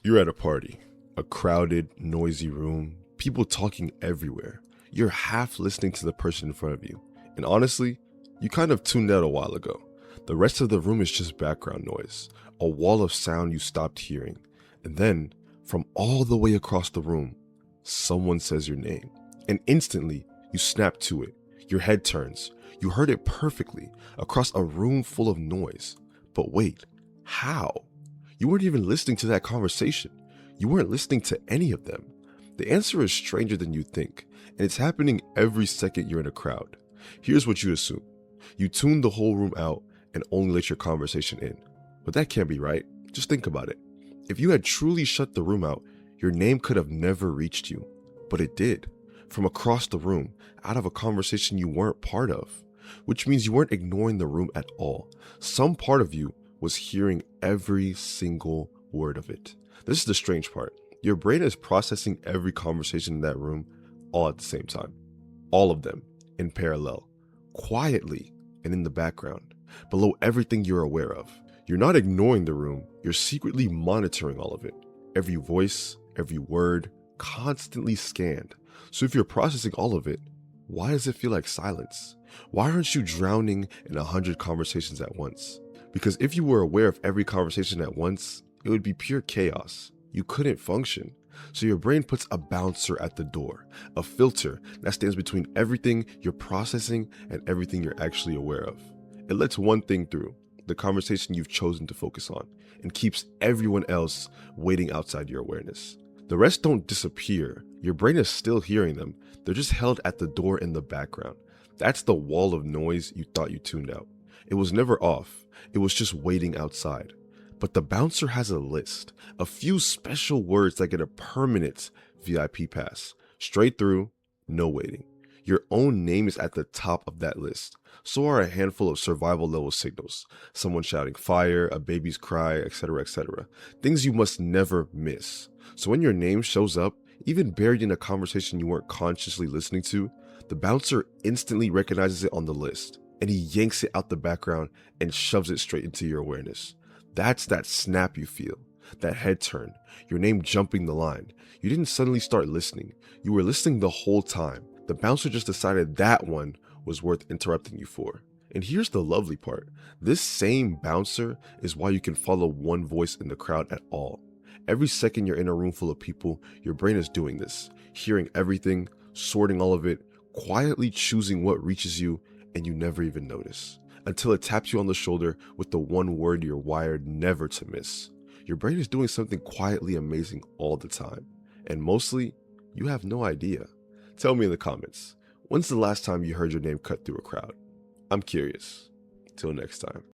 You're at a party, a crowded, noisy room, people talking everywhere. You're half listening to the person in front of you. And honestly, you kind of tuned out a while ago. The rest of the room is just background noise, a wall of sound you stopped hearing. And then, from all the way across the room, someone says your name. And instantly, you snap to it. Your head turns. You heard it perfectly across a room full of noise. But wait, how? You weren't even listening to that conversation. You weren't listening to any of them. The answer is stranger than you think, and it's happening every second you're in a crowd. Here's what you assume. You tune the whole room out and only let your conversation in. But that can't be right. Just think about it. If you had truly shut the room out, your name could have never reached you. But it did. From across the room, out of a conversation you weren't part of. Which means you weren't ignoring the room at all. Some part of you was hearing every single word of it. This is the strange part. Your brain is processing every conversation in that room all at the same time. All of them in parallel, quietly and in the background, below everything you're aware of. You're not ignoring the room, you're secretly monitoring all of it. Every voice, every word, constantly scanned. So if you're processing all of it, why does it feel like silence? Why aren't you drowning in 100 conversations at once? Because if you were aware of every conversation at once, it would be pure chaos. You couldn't function. So your brain puts a bouncer at the door, a filter that stands between everything you're processing and everything you're actually aware of. It lets one thing through, the conversation you've chosen to focus on, and keeps everyone else waiting outside your awareness. The rest don't disappear. Your brain is still hearing them. They're just held at the door in the background. That's the wall of noise you thought you tuned out. It was never off. It was just waiting outside. But the bouncer has a list, a few special words that get a permanent VIP pass. Straight through, no waiting. Your own name is at the top of that list. So are a handful of survival level signals. Someone shouting fire, a baby's cry, etc., etc. Things you must never miss. So when your name shows up, even buried in a conversation you weren't consciously listening to, the bouncer instantly recognizes it on the list, and he yanks it out the background and shoves it straight into your awareness. That's that snap you feel, that head turn, your name jumping the line. You didn't suddenly start listening. You were listening the whole time. The bouncer just decided that one was worth interrupting you for. And here's the lovely part. This same bouncer is why you can follow one voice in the crowd at all. Every second you're in a room full of people, your brain is doing this, hearing everything, sorting all of it, quietly choosing what reaches you, and you never even notice. Until it taps you on the shoulder with the one word you're wired never to miss. Your brain is doing something quietly amazing all the time. And mostly, you have no idea. Tell me in the comments, when's the last time you heard your name cut through a crowd? I'm curious. Till next time.